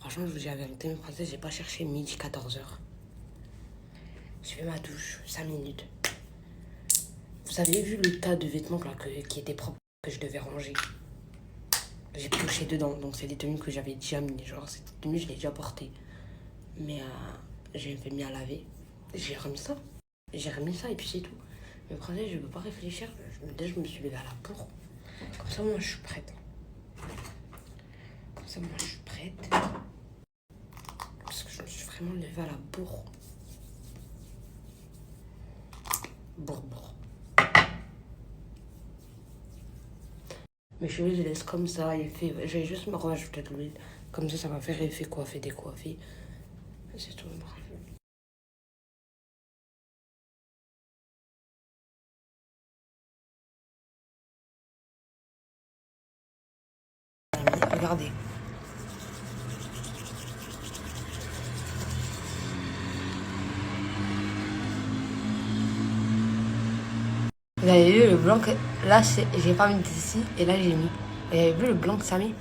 Franchement, je vous dis la vérité, mes princesses, j'ai pas cherché midi 14h. J'ai fait ma douche, 5 minutes. Vous avez vu le tas de vêtements là, qui étaient propres, que je devais ranger. J'ai pioché dedans, donc c'est des tenues que j'avais déjà mis. Genre, cette tenue, je l'ai déjà portée. Mais j'ai fait mis à laver. J'ai remis ça. J'ai remis ça et puis c'est tout. Mais princesse, je peux pas réfléchir. Dès que je me suis levée à la bourre. Comme ça, moi, je suis prête. Comme ça, moi, je suis prête. Parce que je me suis vraiment levée à la bourre. Bourre. Mes cheveux, je laisse comme ça. Je vais juste me rajouter de l'huile. Comme ça va faire effet coiffé, décoiffé. C'est tout. Regardez. Vous avez vu le blanc que... Là, j'ai pas mis ici et là, j'ai mis. Vous avez vu le blanc que ça met?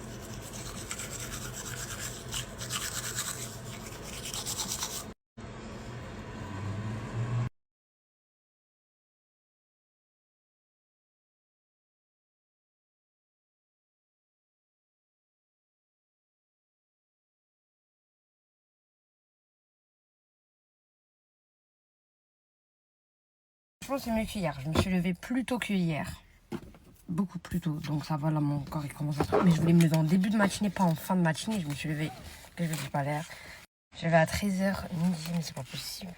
Franchement, c'est mieux qu'hier. Je me suis levée plus tôt qu'hier. Beaucoup plus tôt. Donc ça va, là, mon corps, il commence à... Mais je voulais me lever en début de matinée, pas en fin de matinée. Je me suis levée, que je ne dis pas l'air. Je suis levée à 13h midi, mais c'est pas possible.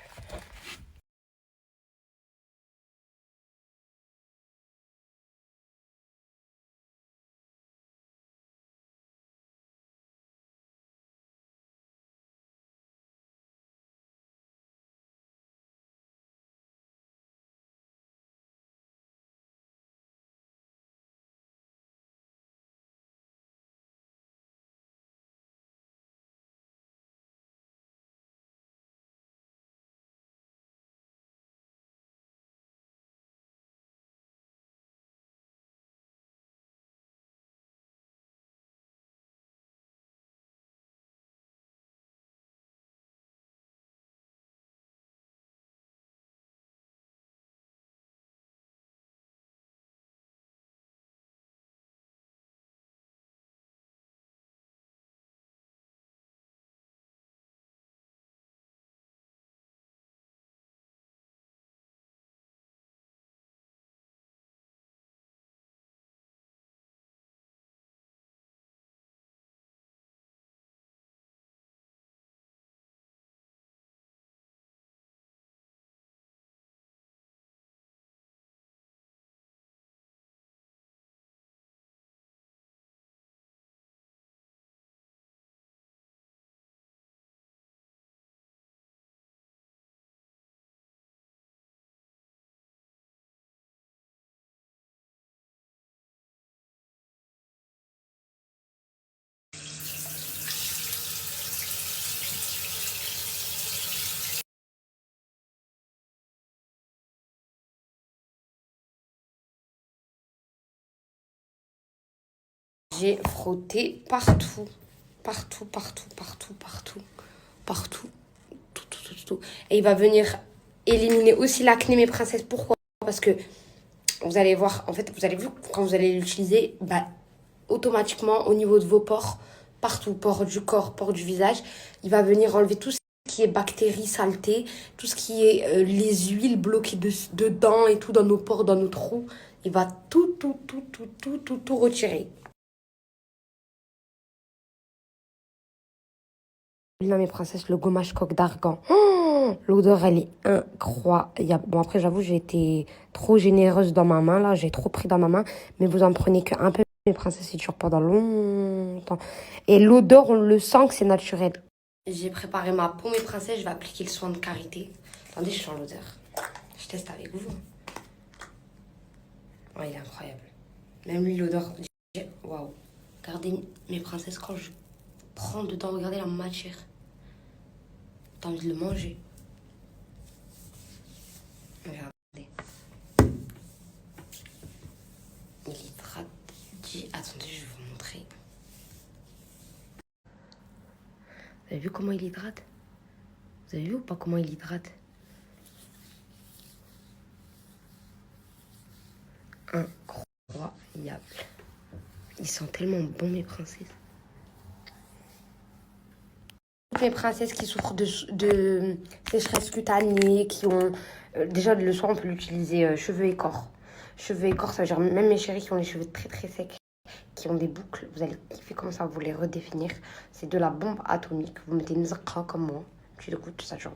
J'ai frotté partout. Partout. Tout. Et il va venir éliminer aussi l'acné, mes princesses. Pourquoi? Parce que vous allez voir, en fait, vous allez voir quand vous allez l'utiliser, bah, automatiquement, au niveau de vos pores, partout, pores du corps, pores du visage, il va venir enlever tout ce qui est bactéries, saletés, tout ce qui est les huiles bloquées dedans et tout, dans nos pores, dans nos trous. Il va tout retirer. Là, mes princesses, le gommage coque d'argan. Oh, l'odeur, elle est incroyable. Bon, après, j'avoue, j'ai été trop généreuse dans ma main. Là, j'ai trop pris dans ma main. Mais vous en prenez qu'un peu, mes princesses, c'est dure pendant longtemps. Et l'odeur, on le sent que c'est naturel. J'ai préparé ma peau, mes princesses. Je vais appliquer le soin de karité. Attendez, je sens l'odeur. Je teste avec vous. Oh, il est incroyable. Même lui, l'odeur. Waouh. Regardez, mes princesses, quand je prends dedans, regardez la matière. T'as envie de le manger. Regardez. Il hydrate. Attendez, je vais vous montrer. Vous avez vu comment il hydrate? Vous avez vu ou pas comment il hydrate? Incroyable. Ils sont tellement bons, mes princesses. Les princesses qui souffrent de sécheresse cutanée, qui ont... déjà, le soir, on peut l'utiliser cheveux et corps. Cheveux et corps, ça veut dire même mes chéris qui ont les cheveux très très secs, qui ont des boucles, vous allez kiffer comme ça, vous les redéfinir. C'est de la bombe atomique. Vous mettez une zakra comme moi. Tu l'écoutes, ça genre...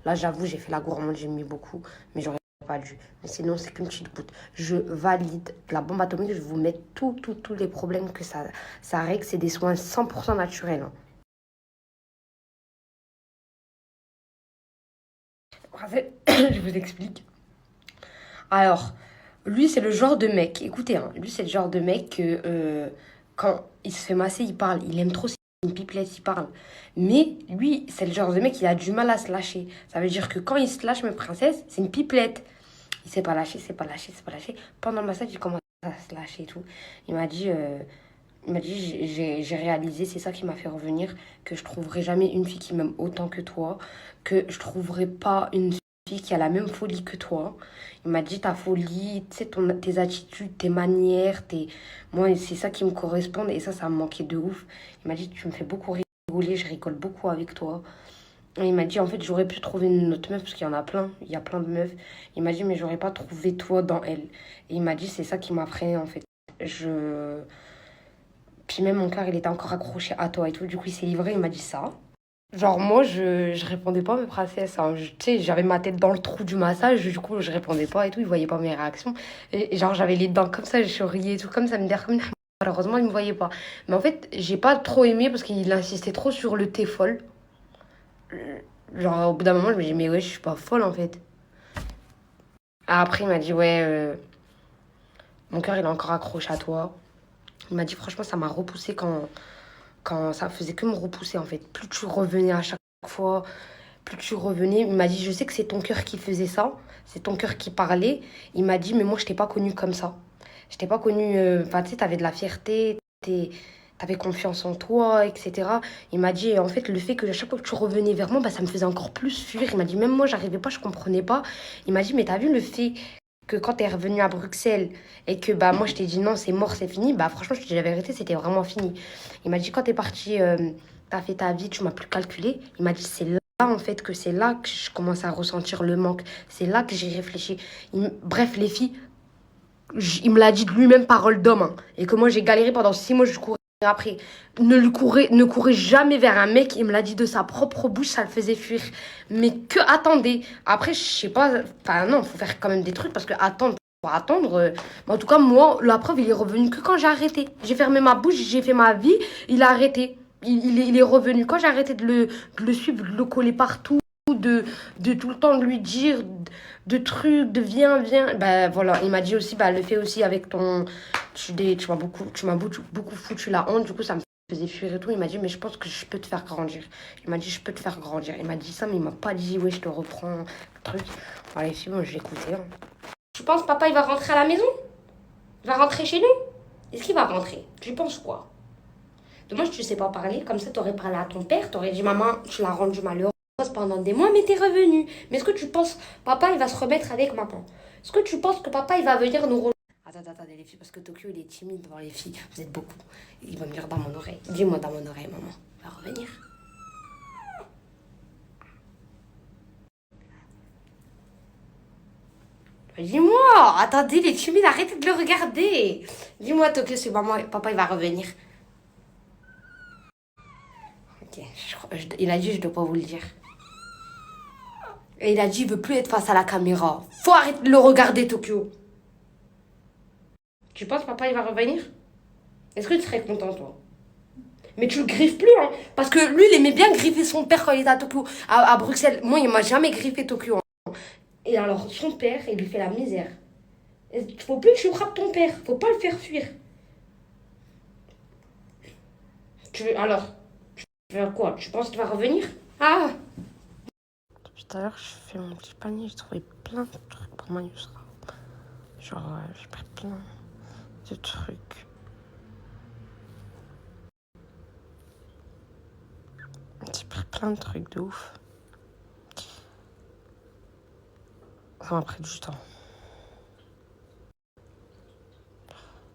Là, j'avoue, j'ai fait la gourmande, j'ai mis beaucoup, mais j'aurais pas dû. Mais sinon, c'est qu'une petite goutte. Je valide la bombe atomique, je vous mets tous les problèmes que ça règle. C'est des soins 100% naturels. Hein. En fait, je vous explique. Alors, lui, c'est le genre de mec, écoutez, hein, lui, c'est le genre de mec que quand il se fait masser, il parle. Il aime trop, c'est une pipelette, il parle. Mais lui, c'est le genre de mec qui a du mal à se lâcher. Ça veut dire que quand il se lâche, mes princesses, c'est une pipelette. Il s'est pas lâché, c'est pas lâché, c'est pas lâché. Pendant le massage, il commence à se lâcher et tout. Il m'a dit, j'ai réalisé, c'est ça qui m'a fait revenir, que je trouverai jamais une fille qui m'aime autant que toi, que je trouverai pas une fille qui a la même folie que toi. Il m'a dit ta folie, tu sais, tes attitudes, tes manières, moi, c'est ça qui me correspond et ça me manquait de ouf. Il m'a dit tu me fais beaucoup rigoler, je rigole beaucoup avec toi. Et il m'a dit en fait j'aurais pu trouver une autre meuf parce qu'il y en a plein, il y a plein de meufs. Il m'a dit mais j'aurais pas trouvé toi dans elle. Et il m'a dit c'est ça qui m'a freiné en fait. Puis même mon cœur, il était encore accroché à toi et tout. Du coup, il s'est livré, il m'a dit ça. Genre, moi, je répondais pas à mes princesses. Hein. Tu sais, j'avais ma tête dans le trou du massage. Du coup, je répondais pas et tout. Il voyait pas mes réactions. Et genre, j'avais les dents comme ça, je riais et tout. Comme ça me dire comme malheureusement, il me voyait pas. Mais en fait, j'ai pas trop aimé parce qu'il insistait trop sur le thé folle. Genre, au bout d'un moment, je me dis, mais ouais, je suis pas folle en fait. Après, il m'a dit, ouais, mon cœur, il est encore accroché à toi. Il m'a dit, franchement, ça m'a repoussé quand ça faisait que me repousser en fait. Plus tu revenais à chaque fois, plus tu revenais. Il m'a dit, je sais que c'est ton cœur qui faisait ça, c'est ton cœur qui parlait. Il m'a dit, mais moi, je t'ai pas connu comme ça. Je t'ai pas connu, enfin, tu sais, t'avais de la fierté, t'avais confiance en toi, etc. Il m'a dit, en fait, le fait que à chaque fois que tu revenais vers moi, bah, ça me faisait encore plus fuir. Il m'a dit, même moi, j'arrivais pas, je comprenais pas. Il m'a dit, mais t'as vu le fait que quand t'es revenu à Bruxelles et que bah moi je t'ai dit non c'est mort c'est fini bah franchement je te dis la vérité c'était vraiment fini. Il m'a dit quand t'es parti t'as fait ta vie tu m'as plus calculé. Il m'a dit c'est là en fait que c'est là que je commence à ressentir le manque, c'est là que j'ai réfléchi. Bref les filles il me l'a dit de lui-même parole d'homme hein, et que moi j'ai galéré pendant 6 mois je courais après. Ne courez jamais vers un mec, il me l'a dit de sa propre bouche, ça le faisait fuir. Mais que attendez. Après, je sais pas, enfin non, faut faire quand même des trucs parce que attendre, pour attendre. Mais en tout cas, moi, la preuve, il est revenu que quand j'ai arrêté. J'ai fermé ma bouche, j'ai fait ma vie, il a arrêté. Il est revenu. Quand j'ai arrêté de le suivre, de le coller partout, de tout le temps de lui dire de trucs, de viens. Bah voilà, il m'a dit aussi, bah le fait aussi avec ton. Tu m'as beaucoup foutu la honte, du coup ça me faisait fuir et tout. Il m'a dit, mais je pense que je peux te faire grandir. Il m'a dit, je peux te faire grandir. Il m'a dit ça, mais il m'a pas dit, ouais, je te reprends, le truc. Voilà, les filles, moi je l'écoutais. Hein. Tu penses papa il va rentrer à la maison? Il va rentrer chez nous? Est-ce qu'il va rentrer? Tu penses quoi? Dommage tu sais pas parler, comme ça t'aurais parlé à ton père, t'aurais dit maman, tu l'as rendu malheureux pendant des mois, mais t'es revenu. Mais est-ce que tu penses papa il va se remettre avec maman? Est-ce que tu penses que papa il va venir nous rejoindre? Attendez les filles, parce que Tokyo il est timide devant les filles. Vous êtes beaucoup. Il va me dire dans mon oreille. Dis-moi dans mon oreille, maman. Il va revenir. Dis-moi. Attendez, il est timide, arrêtez de le regarder. Dis-moi Tokyo si maman, papa il va revenir. Ok, il a dit je dois pas vous le dire. Et il a dit il veut plus être face à la caméra. Faut arrêter de le regarder Tokyo. Tu penses papa il va revenir? Est-ce que tu serais content toi? Mais tu le griffes plus, hein. Parce que lui, il aimait bien griffer son père quand il était à Tokyo, à Bruxelles. Moi, il m'a jamais griffé Tokyo. Hein. Et alors, son père, il lui fait la misère. Il faut plus que tu frappes ton père. Faut pas le faire fuir. Alors, tu veux faire quoi? Tu penses qu'il va revenir? Ah! Depuis tout à l'heure, je fais mon petit panier. J'ai trouvé plein de trucs pour moi, Yusra. Genre, j'ai pris plein de trucs. plein de trucs de ouf. Ça m'a pris du temps.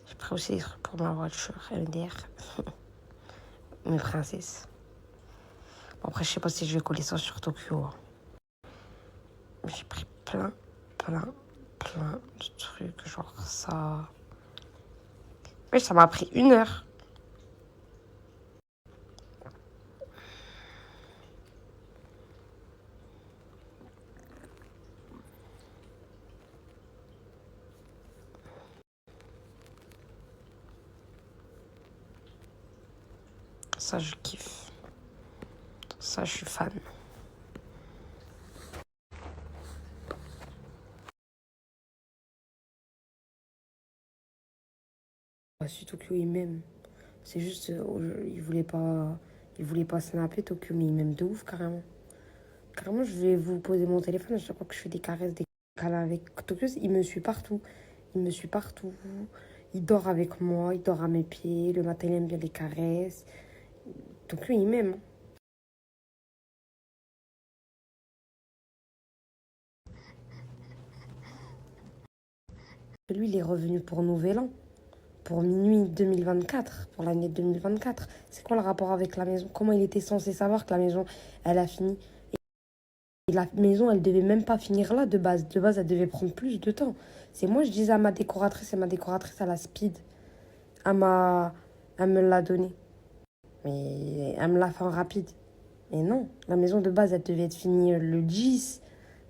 J'ai pris aussi des trucs pour ma voiture, MDR. Mes princesses. Bon, après, je sais pas si je vais coller ça sur Tokyo. Hein. J'ai pris plein de trucs, genre ça. Oui, ça m'a pris 1 heure. Ça, je kiffe. Ça, je suis fan. Si Tokyo, il m'aime. C'est juste, il voulait pas snapper Tokyo, mais il m'aime de ouf, carrément. Carrément, je vais vous poser mon téléphone à chaque fois que je fais des caresses, des câlins avec Tokyo. Il me suit partout. Il me suit partout. Il dort avec moi, il dort à mes pieds. Le matin, il aime bien les caresses. Tokyo, il m'aime. Lui, il est revenu pour Nouvel An. Pour minuit 2024, pour l'année 2024. C'est quoi le rapport avec la maison? Comment il était censé savoir que la maison, elle a fini? Et la maison, elle devait même pas finir là de base. De base, elle devait prendre plus de temps. C'est moi, je disais à ma décoratrice, et ma décoratrice, elle a speed. Elle m'a... Elle me l'a donné. Mais elle me l'a fait en rapide. Mais non, la maison de base, elle devait être finie le 10.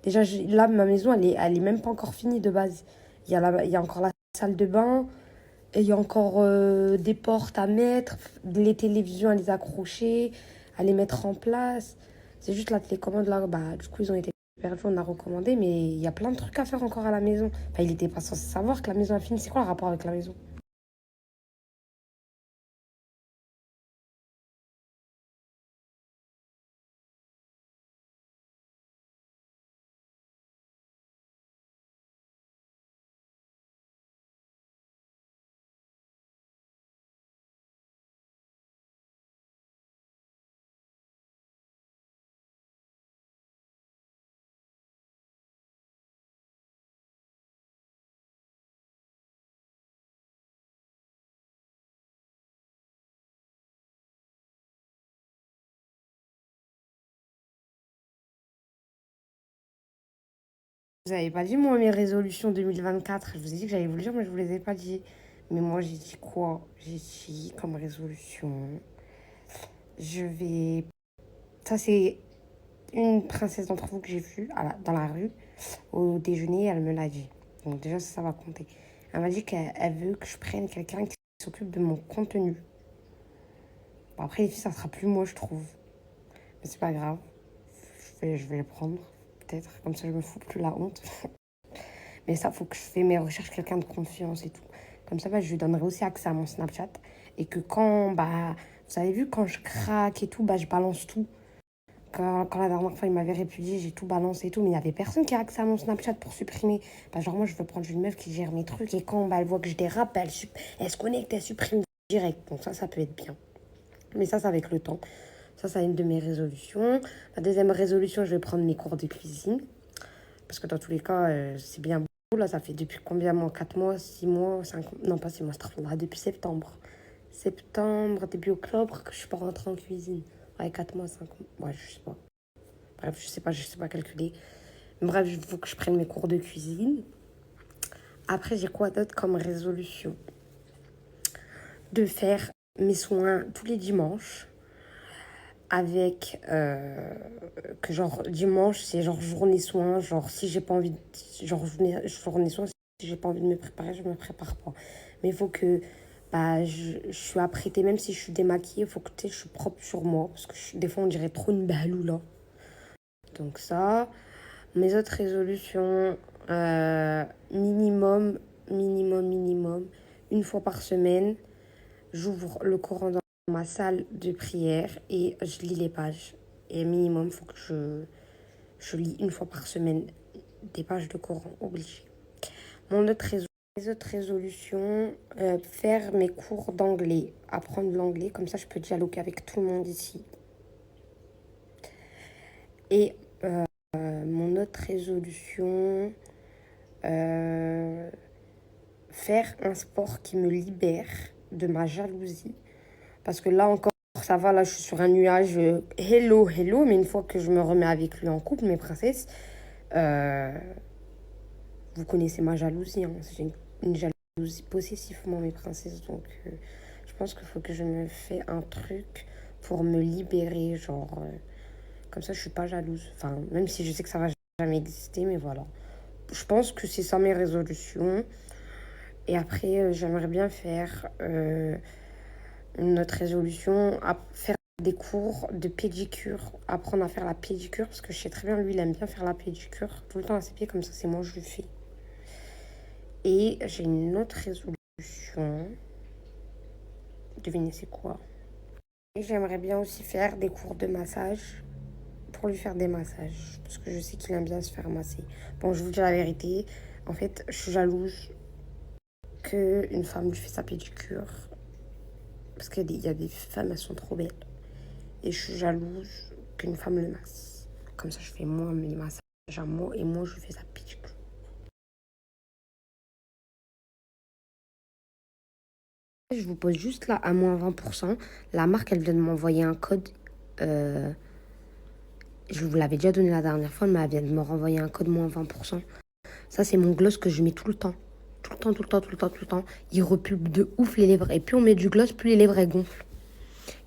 Déjà, là, ma maison, elle est même pas encore finie de base. Il y a encore la salle de bain. Et il y a encore des portes à mettre, les télévisions à les accrocher, à les mettre en place. C'est juste la télécommande là, bah, du coup, ils ont été perdus, on a recommandé, mais il y a plein de trucs à faire encore à la maison. Enfin, il était pas censé savoir que la maison a fini. C'est quoi le rapport avec la maison? Vous avez pas dit, moi, mes résolutions 2024. Je vous ai dit que j'allais vous le dire, mais je vous les ai pas dit. Mais moi, j'ai dit quoi? J'ai dit comme résolution. Je vais. Ça, c'est une princesse d'entre vous que j'ai vue dans la rue au déjeuner, elle me l'a dit. Donc déjà, ça va compter. Elle m'a dit qu'elle veut que je prenne quelqu'un qui s'occupe de mon contenu. Bon, après, les filles, ça sera plus moi, je trouve. Mais c'est pas grave. Je vais le prendre, peut-être. Comme ça, je me fous plus la honte. Mais ça, faut que je fasse mes recherches, quelqu'un de confiance et tout. Comme ça, bah, je lui donnerai aussi accès à mon Snapchat. Et que quand, bah, vous avez vu, quand je craque et tout, bah, je balance tout. Quand la dernière fois, il m'avait répudié, j'ai tout balancé et tout, mais il n'y avait personne qui a accès à mon Snapchat pour supprimer. Bah, genre, moi, je veux prendre une meuf qui gère mes trucs et quand bah, elle voit que je dérape, bah, elle se connecte, elle supprime direct. Donc ça peut être bien. Mais ça, c'est avec le temps. Ça, c'est une de mes résolutions. La deuxième résolution, je vais prendre mes cours de cuisine. Parce que dans tous les cas, c'est bien beau. Là, ça fait depuis combien de mois? 4 mois, 6 mois, 5 mois? Non, pas 6 mois, là, depuis septembre. Septembre, début octobre, que je suis pas rentrée en cuisine. Ouais, 4 mois, 5 mois. Ouais, je sais pas. Bref, je sais pas calculer. Bref, il faut que je prenne mes cours de cuisine. Après, j'ai quoi d'autre comme résolution? De faire mes soins tous les dimanches. Avec que genre dimanche, c'est genre journée soins. Genre si j'ai pas envie de, genre journée soins, si j'ai pas envie de me préparer, je me prépare pas. Mais il faut que bah, je suis apprêtée, même si je suis démaquillée, il faut que je suis propre sur moi. Parce que des fois, on dirait trop une balou là. Donc ça. Mes autres résolutions, minimum, une fois par semaine, j'ouvre le Coran dans ma salle de prière et je lis les pages. Et minimum, il faut que je lis une fois par semaine des pages de Coran, obligé. Mes autres résolutions, faire mes cours d'anglais, apprendre l'anglais, comme ça je peux dialoguer avec tout le monde ici. Et mon autre résolution, euh, faire un sport qui me libère de ma jalousie. Parce que là encore, ça va, là je suis sur un nuage, hello, hello, mais une fois que je me remets avec lui en couple, mes princesses, euh, vous connaissez ma jalousie, hein. J'ai une jalousie possessive, moi, mes princesses. Donc, je pense qu'il faut que je me fais un truc pour me libérer. Genre, comme ça, je suis pas jalouse. Enfin, même si je sais que ça va jamais exister, mais voilà. Je pense que c'est ça mes résolutions. Et après, j'aimerais bien faire une autre résolution, à faire des cours de pédicure, apprendre à faire la pédicure, parce que je sais très bien, lui, il aime bien faire la pédicure tout le temps à ses pieds, comme ça, c'est moi, je le fais. Et j'ai une autre résolution. Devinez c'est quoi? Et j'aimerais bien aussi faire des cours de massage pour lui faire des massages. Parce que je sais qu'il aime bien se faire masser. Bon, je vous dis la vérité. En fait, je suis jalouse qu'une femme lui fait sa pédicure. Parce qu'il y a des femmes, elles sont trop belles. Et je suis jalouse qu'une femme le masse. Comme ça, je fais moi mes massages à moi et moi, je lui fais sa pédicure. Je vous pose juste là à moins 20%. La marque, elle vient de m'envoyer un code. euh, je vous l'avais déjà donné la dernière fois, mais elle vient de me renvoyer un code moins 20%. Ça, c'est mon gloss que je mets tout le temps. Tout le temps, tout le temps, tout le temps, tout le temps. Il repulpe de ouf les lèvres. Et plus on met du gloss, plus les lèvres elles gonflent.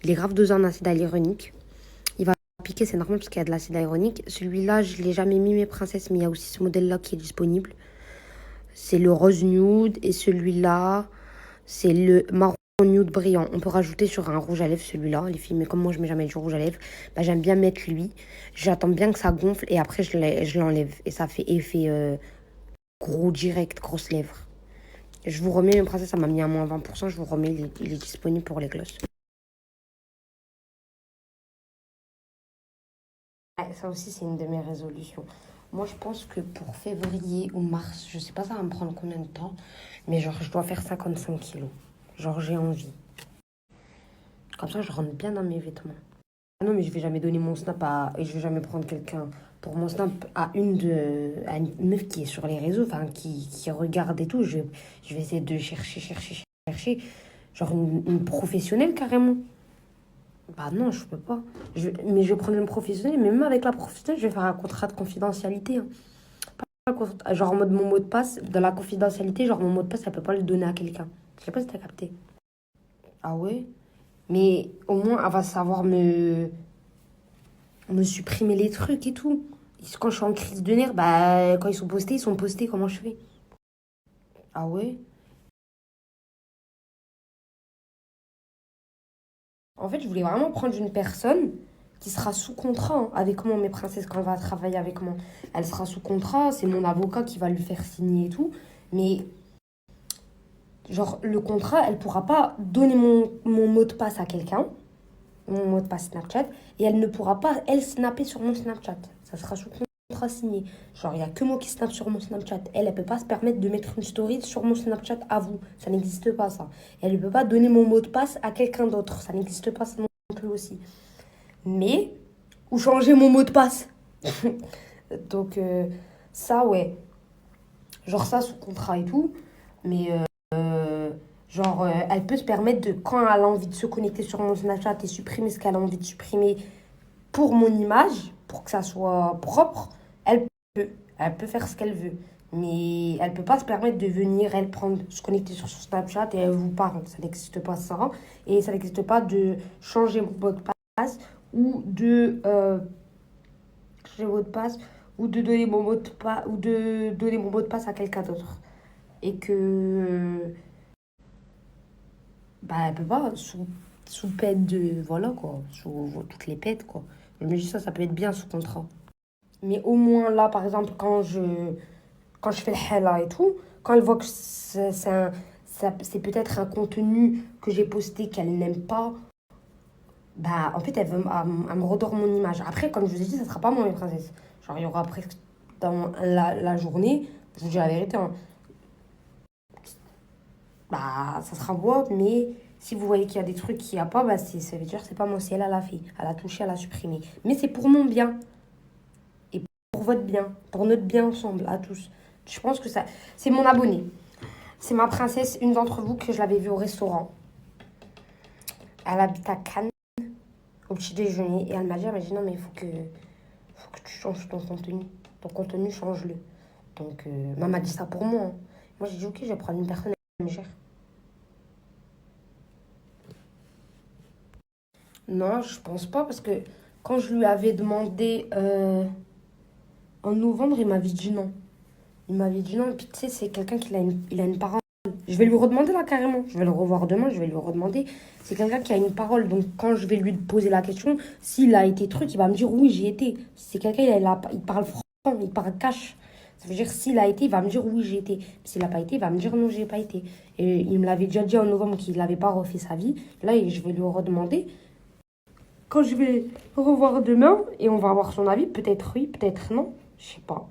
Il est grave dosé en acide hyaluronique. Il va piquer, c'est normal parce qu'il y a de l'acide hyaluronique. Celui-là, je ne l'ai jamais mis, mes princesses, mais il y a aussi ce modèle-là qui est disponible. C'est le rose nude. Et celui-là, c'est le marron nude brillant. On peut rajouter sur un rouge à lèvres celui-là, les filles. Mais comme moi, je mets jamais du rouge à lèvres, bah, j'aime bien mettre lui. J'attends bien que ça gonfle et après, je l'enlève. Et ça fait effet gros direct, grosses lèvres. Je vous remets, mes princesses, ça m'a mis à moins 20%. Je vous remets, il est disponible pour les glosses. Ouais, ça aussi, c'est une de mes résolutions. Moi, je pense que pour février ou mars, je sais pas ça va me prendre combien de temps, mais genre, je dois faire 55 kilos. Genre, j'ai envie. Comme ça, je rentre bien dans mes vêtements. Ah non, mais je vais jamais donner mon snap à... Et je vais jamais prendre quelqu'un pour mon snap à une meuf qui est sur les réseaux, enfin, qui regarde et tout. Je vais essayer de chercher. Genre une professionnelle, carrément. Bah non, je peux pas. Mais je vais prendre une professionnelle, mais même avec la professionnelle, je vais faire un contrat de confidentialité, hein. Genre en mode mon mot de passe, dans la confidentialité, genre mon mot de passe, elle peut pas le donner à quelqu'un. Je sais pas si t'as capté. Ah ouais? Mais au moins, elle va savoir me supprimer les trucs et tout. Quand je suis en crise de nerfs, bah quand ils sont postés, comment je fais? Ah ouais? En fait, je voulais vraiment prendre une personne qui sera sous contrat, hein, avec moi, mes princesses, quand elle va travailler avec moi. Elle sera sous contrat, c'est mon avocat qui va lui faire signer et tout. Mais, genre, le contrat, elle pourra pas donner mon mot de passe à quelqu'un, mon mot de passe Snapchat, et elle ne pourra pas, elle, snapper sur mon Snapchat. Ça sera sous contrat signé. Genre, il n'y a que moi qui snap sur mon Snapchat. Elle, elle peut pas se permettre de mettre une story sur mon Snapchat à vous. Ça n'existe pas, ça. Et elle ne peut pas donner mon mot de passe à quelqu'un d'autre. Ça n'existe pas, ça non plus aussi. Mais, ou changer mon mot de passe. Donc, ça, ouais. Genre ça, sous contrat et tout. Mais, genre, elle peut se permettre de, quand elle a envie de se connecter sur mon Snapchat et supprimer ce qu'elle a envie de supprimer pour mon image, pour que ça soit propre, elle peut. Elle peut faire ce qu'elle veut. Mais elle peut pas se permettre de venir, elle, prendre, se connecter sur son Snapchat et elle vous parle. Ça n'existe pas, ça. Et ça n'existe pas de changer mon mot de passe ou de changer mon mot de passe ou de donner mon mot de passe ou de donner mon mot de passe à quelqu'un d'autre. Et que bah elle peut pas sous peine de voilà quoi, sous toutes les peines quoi. Je me dis ça, ça peut être bien sous contrat. Mais au moins là par exemple quand je fais le hella et tout, quand elle voit que c'est peut-être un contenu que j'ai posté qu'elle n'aime pas, bah en fait elle me redore mon image. Après comme je vous ai dit, ça sera pas moi mes princesses. Genre il y aura presque dans la journée, je vous dis la vérité, hein, bah ça sera moi, mais si vous voyez qu'il y a des trucs qu'il n'y a pas, bah ça veut dire que c'est pas moi, c'est elle, elle a fait. Elle a touché, elle a supprimé. Mais c'est pour mon bien. pour votre bien, pour notre bien ensemble, à tous. Je pense que ça... C'est mon abonnée. C'est ma princesse, une d'entre vous que je l'avais vue au restaurant. Elle habite à Cannes, au petit déjeuner. Et elle m'a dit, non, mais faut que tu changes ton contenu. Ton contenu, change-le. Donc, maman m'a dit ça pour moi. Hein. Moi, j'ai dit, ok, je vais prendre une personne qui me gère. Non, je pense pas, parce que quand je lui avais demandé en novembre, il m'avait dit non. Il m'avait dit non, et puis tu sais, c'est quelqu'un qui il a une parole. Je vais lui redemander là carrément. Je vais le revoir demain, je vais lui redemander. C'est quelqu'un qui a une parole, donc quand je vais lui poser la question, s'il a été truc, il va me dire oui, j'y étais. C'est quelqu'un, il parle franc, il parle cash. Ça veut dire s'il a été, il va me dire oui, j'y étais. S'il n'a pas été, il va me dire non, j'ai pas été. Et il me l'avait déjà dit en novembre qu'il n'avait pas refait sa vie. Là, je vais lui redemander. Quand je vais revoir demain, et on va avoir son avis, peut-être oui, peut-être non, je sais pas.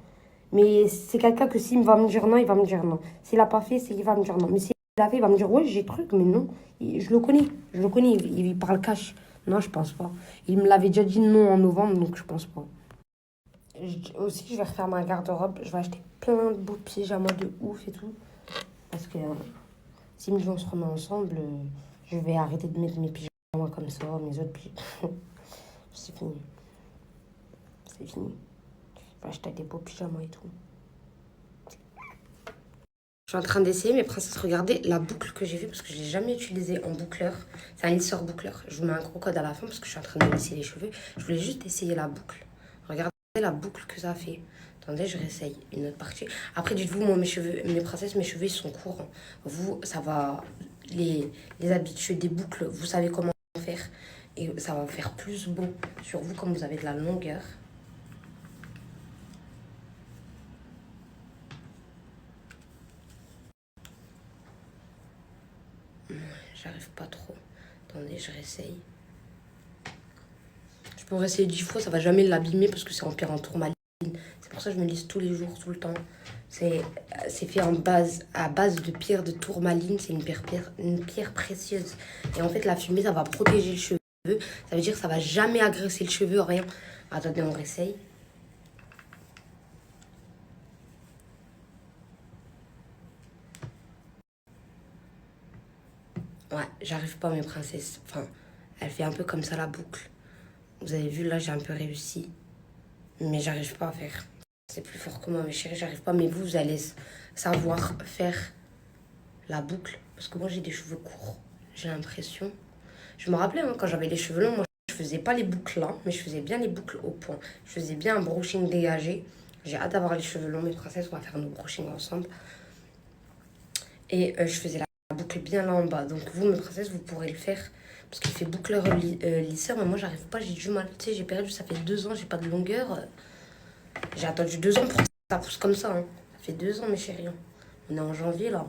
Mais c'est quelqu'un que s'il va me dire non, il va me dire non. S'il n'a pas fait, il va me dire non. Mais s'il a fait, il va me dire ouais, j'ai truc, mais non. Je le connais, il parle cash. Non, je pense pas. Il me l'avait déjà dit non en novembre, donc je pense pas. Aussi, je vais refaire ma garde-robe. Je vais acheter plein de beaux pyjamas de ouf et tout. Parce que si me dit on se remet ensemble, je vais arrêter de mettre mes pyjamas comme ça, mes autres pyjamas. C'est fini. C'est fini. Je vais acheter des beaux pyjamas et tout. Je suis en train d'essayer, mes princesses, regardez la boucle que j'ai vue parce que je l'ai jamais utilisée en boucleur. C'est un lisseur boucleur. Je vous mets un gros code à la fin parce que je suis en train de me lisser les cheveux. Je voulais juste essayer la boucle. Regardez la boucle que ça fait. Attendez, je réessaye une autre partie. Après, dites-vous, moi, mes princesses, mes cheveux, ils sont courts. Vous, ça va... Les habitués des boucles, vous savez comment faire. Et ça va faire plus beau sur vous comme vous avez de la longueur. J'arrive pas trop. Attendez, je réessaye. Je pourrais essayer 10 fois, ça va jamais l'abîmer parce que c'est en pierre en tourmaline. C'est pour ça que je me lisse tous les jours, tout le temps. C'est fait à base de pierre de tourmaline. C'est une pierre précieuse. Et en fait, la fumée, ça va protéger le cheveu. Ça veut dire que ça va jamais agresser le cheveu, rien. Attendez, on réessaye. Ouais, j'arrive pas, mes princesses. Enfin, elle fait un peu comme ça la boucle. Vous avez vu, là, j'ai un peu réussi. Mais j'arrive pas à faire. C'est plus fort que moi, mes chéris, j'arrive pas. Mais vous allez savoir faire la boucle. Parce que moi, j'ai des cheveux courts. J'ai l'impression. Je me rappelais, hein, quand j'avais les cheveux longs, moi, je faisais pas les boucles là, mais je faisais bien les boucles au point. Je faisais bien un brushing dégagé. J'ai hâte d'avoir les cheveux longs, mes princesses. On va faire nos brushings ensemble. Et je faisais la boucle bien là en bas. Donc vous, mes princesses, vous pourrez le faire. Parce qu'il fait boucleur lisseur, mais moi, j'arrive pas, j'ai du mal. Tu sais, j'ai perdu, ça fait 2 ans, j'ai pas de longueur. J'ai attendu 2 ans pour que ça pousse comme ça. Hein. Ça fait 2 ans, mes chéris. On est en janvier, là.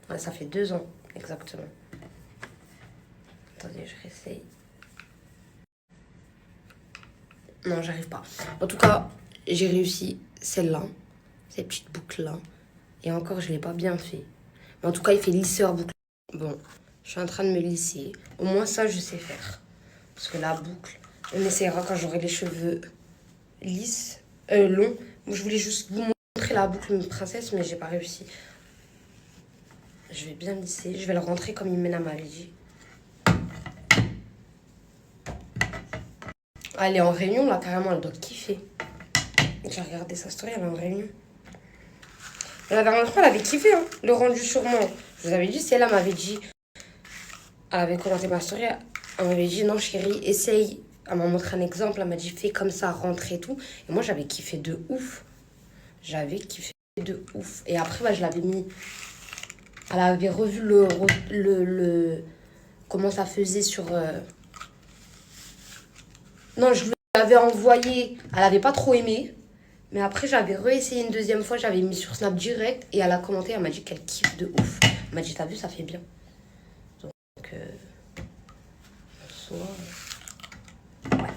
Ouais, ça fait 2 ans, exactement. Attendez, je réessaye. Non, j'arrive pas. En tout cas, j'ai réussi celle-là. Ces petites boucles-là. Et encore, je l'ai pas bien fait. Mais en tout cas, il fait lisseur boucle. Bon, je suis en train de me lisser. Au moins, ça, je sais faire. Parce que la boucle, on essaiera quand j'aurai les cheveux lisses, longs. Moi, je voulais juste vous montrer la boucle, mes princesses, mais j'ai pas réussi. Je vais bien lisser. Je vais le rentrer comme Imena m'avait dit. Elle est en réunion, là, carrément. Elle doit kiffer. J'ai regardé sa story, elle est en réunion. La dernière fois, elle avait kiffé, hein, le rendu sur moi. Je vous avais dit, si elle m'avait dit... Elle avait commenté ma story. Elle m'avait dit, non, chérie, essaye. Elle m'a montré un exemple. Elle m'a dit, fais comme ça, rentre et tout. Et moi, j'avais kiffé de ouf. J'avais kiffé de ouf. Et après, bah, je l'avais mis... Elle avait revu le comment ça faisait sur... Non, je lui avais envoyé. Elle avait pas trop aimé. Mais après, j'avais réessayé une deuxième fois. J'avais mis sur Snap direct. Et elle a commenté. Elle m'a dit qu'elle kiffe de ouf. Elle m'a dit, t'as vu, ça fait bien. Donc, soit... Ouais.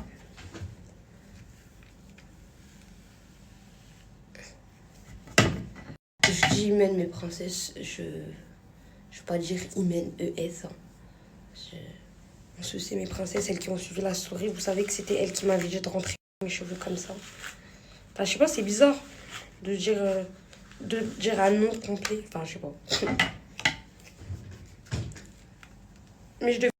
Je dis Imen, mes princesses. Je vais pas dire Imen, ES. Hein. On se sait, mes princesses, celles qui ont suivi la story. Vous savez que c'était elle qui m'avait dit de rentrer mes cheveux comme ça. Enfin, je sais pas, c'est bizarre de dire un nom complet. Enfin, je sais pas. Mais je devais...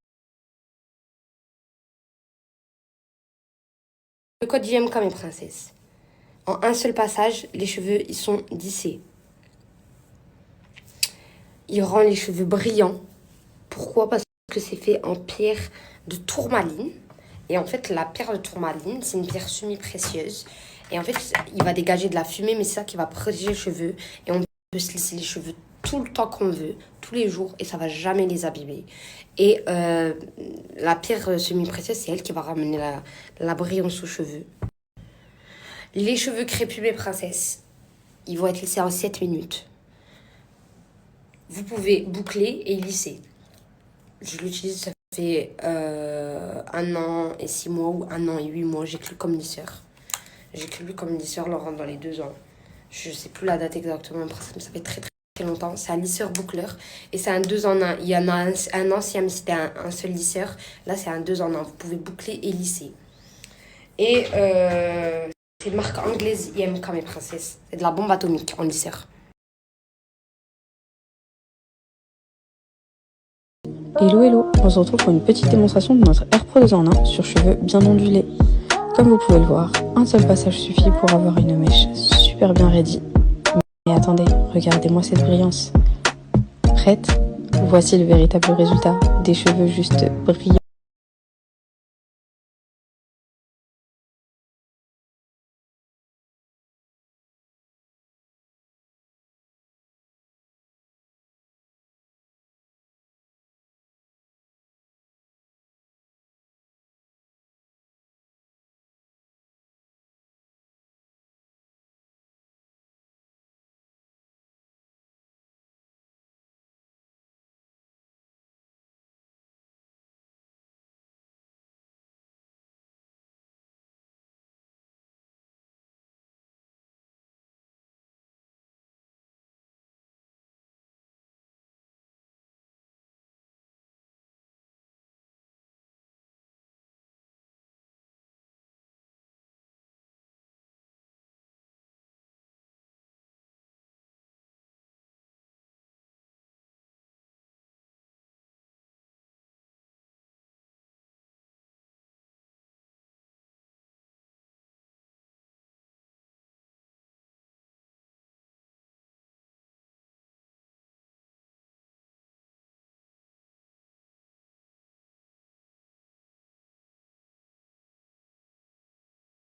Le code JMK, mes princesses. En un seul passage, les cheveux, ils sont lissés. Il rend les cheveux brillants. Pourquoi? Parce que c'est fait en pierre de tourmaline. Et en fait, la pierre de tourmaline, c'est une pierre semi-précieuse. Et en fait, il va dégager de la fumée, mais c'est ça qui va protéger les cheveux. Et on peut se lisser les cheveux tout le temps qu'on veut, tous les jours, et ça va jamais les abîmer. Et la pierre semi-précieuse, c'est elle qui va ramener la brillance aux cheveux. Les cheveux crépus, mes princesses, ils vont être lissés en 7 minutes. Vous pouvez boucler et lisser. Je l'utilise, ça fait 1 an et 6 mois ou 1 an et 8 mois. J'ai que lui comme lisseur. J'ai que lui comme lisseur, là on rentre dans les 2 ans. Je sais plus la date exactement, mais ça fait très longtemps. C'est un lisseur boucleur et c'est un 2 en 1. Il y en a un ancien, mais c'était un seul lisseur. Là, c'est un 2 en 1. Vous pouvez boucler et lisser. Et c'est une marque anglaise IMK, mes princesses. C'est de la bombe atomique en lisseur. Hello hello, on se retrouve pour une petite démonstration de notre Air Pro 2 en 1 sur cheveux bien ondulés. Comme vous pouvez le voir, un seul passage suffit pour avoir une mèche super bien ready. Mais attendez, regardez-moi cette brillance. Prête? Voici le véritable résultat, des cheveux juste brillants.